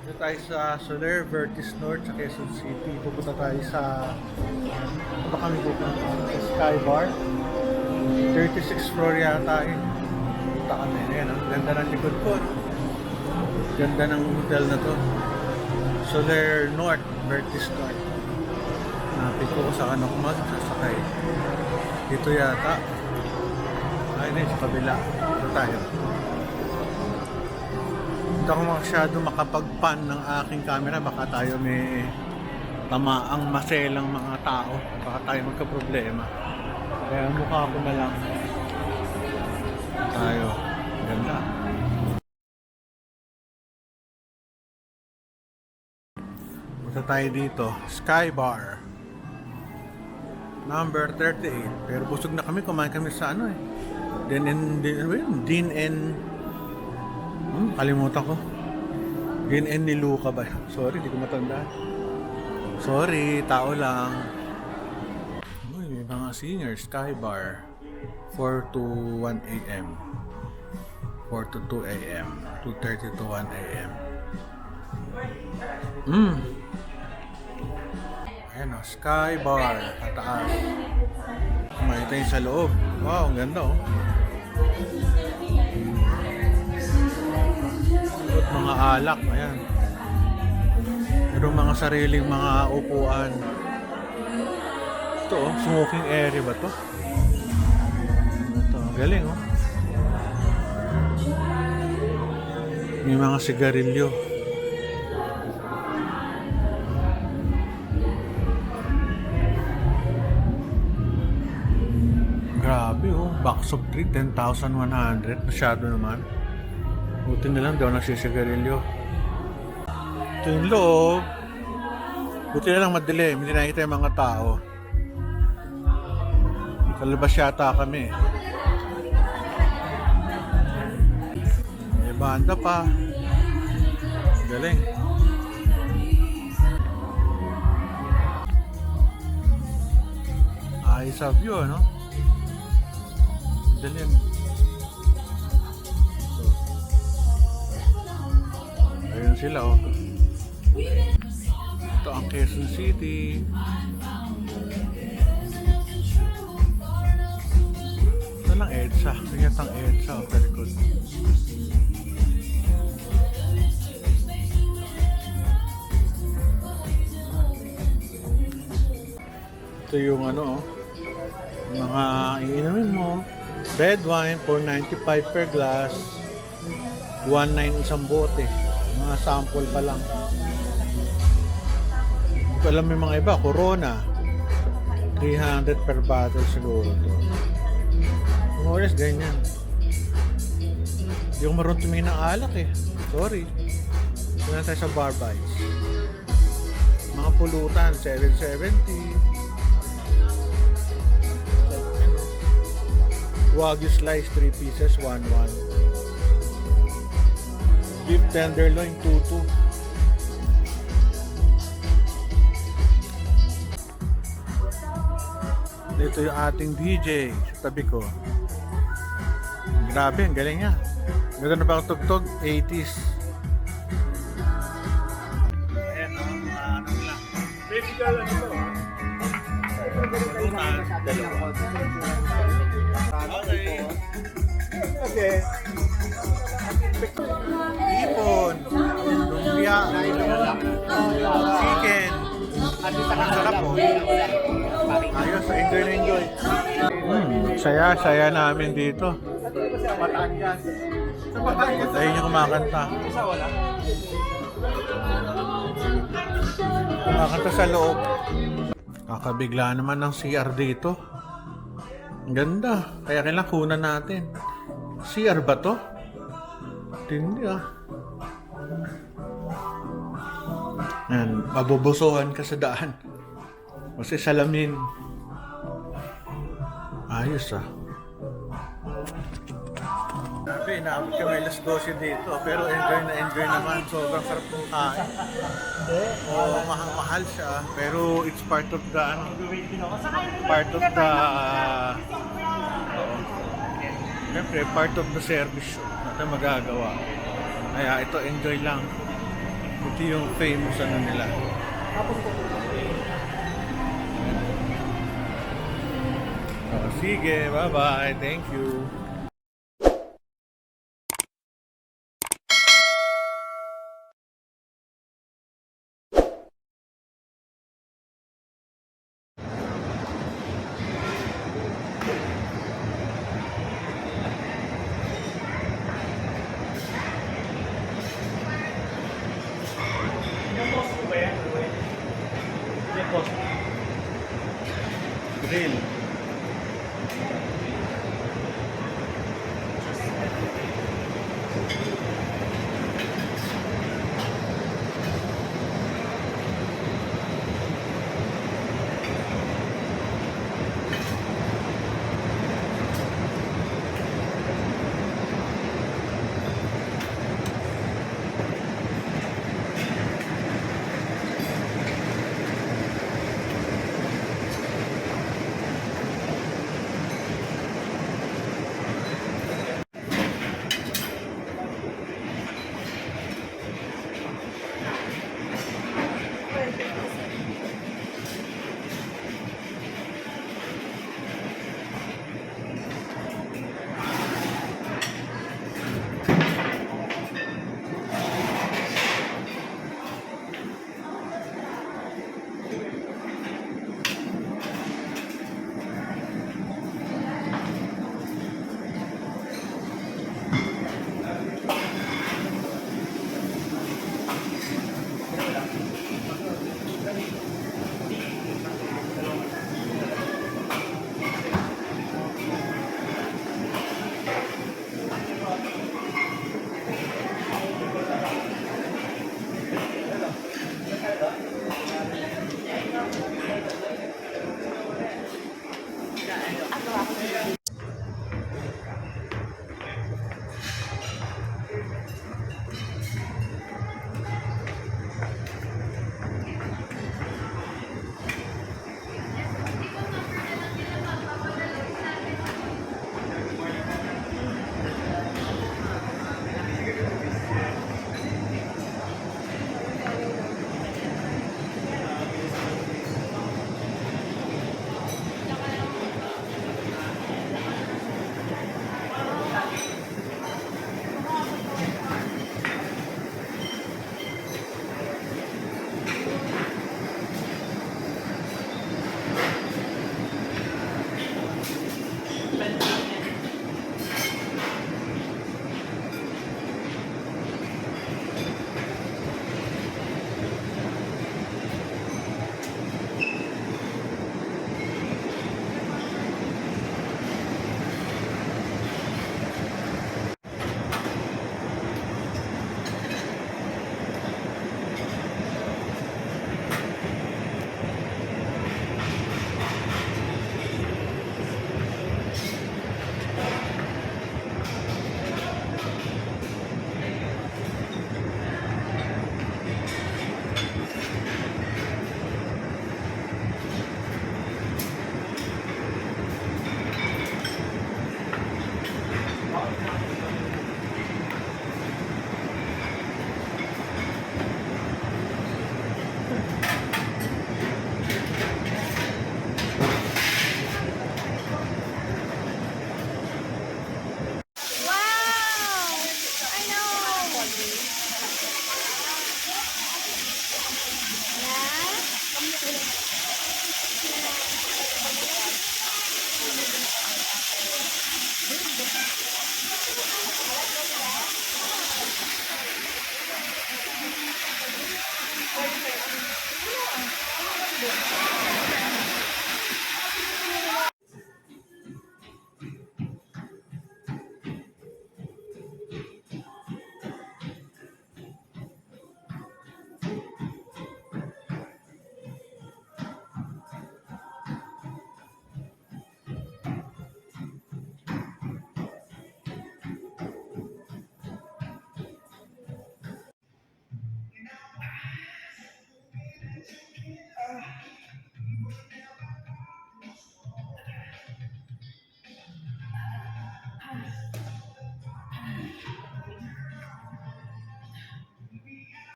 Dito tayo sa Soler, Vertis North sa Quezon City. Pupunta tayo sa baka kami pupunta sa Sky Bar. 36th floor yata yun. Punta kami. Ayan, ang ganda ng likod ko. No? Ganda ng hotel na to. Soler North, Vertis North. Napit ko sa ano kung sasakay. Dito yata. Ayun sa kabila. Dito tayo. Hindi ako masyado makapag-pan ng aking camera. Baka tayo may tamaang maselang mga tao. Baka tayo magka-problema. Kaya mukha ko na lang. Tayo. Ganda. Punta tayo dito. Sky Bar. Number 38. Pero busog na kami. Kumain kami sa ano eh. Din and kalimutan ko. Din and ni Luca ba? Sorry, di ko matandaan. Sorry, tao lang. Uy, may mga singers. Sky Bar. 4 to 1 a.m. 4 to 2 a.m. 2:30 to 1 a.m. Ayan o, Sky Bar. Kataas. Kumain tayo sa loob. Wow, ang ganda oh. At mga alak, ayan. Merong mga sariling mga upuan. Ito oh, smoking area ba to? Ito, galing oh. May mga sigarilyo. Grabe oh, box of 3, 10,100. Masyado naman. Buti na lang daw nagsisigarilyo. Ito yung loob. Buti na lang madilim. Hindi nakikita yung mga tao. Sa labas yata kami. May banda pa. Galing. Ayos sa view, ano? Dilim. Ayun sila oh. Ito ang Quezon City. Ito lang EDSA. Kanyat ang EDSA oh, sa likod. Ito yung ano oh. Mga iinumin mo. Red wine, 4.95 per glass. 1.9 isang bote. Mga sample pa lang. Hindi ko alam yung mga iba. Corona. 300 per bottle siguro to. More or less ganyan. Hindi ko marunong tumingin ng alak eh. Sorry. Ito na tayo sa Bar Bites. Mga pulutan, 770. Wagyu slice 3 pieces 1.1. Beef tenderloin 2.2. Dito yung ating DJ sa tabi ko. Grabe, ang galing niya. Meron na ba tugtog? 80s. Ayan, ano lang. Basically, ano to? Dalawa. Okay. Okay. Ipon, lumpia, chicken. Ang sarap po. Ayos, enjoy na enjoy. Saya namin dito. Ayun yung kumakanta. Kumakanta sa loob. Kakabigla naman ng CR dito. Ang ganda. Kaya kailangan kunan natin. CR ba to? Hindi ah. Yan. Mabubusuhan ka sa daan. Kasi salamin. Ayos ah. Sabi, naabot kami alas 12 dito. Pero enjoy naman. Sobrang sarap ng kain. Oo, mahal siya. Pero it's part of the siyempre, part of the service natin magagawa. Kaya ito, enjoy lang. Buti yung famous ano nila. Oh, sige, bye-bye. Thank you. Grill.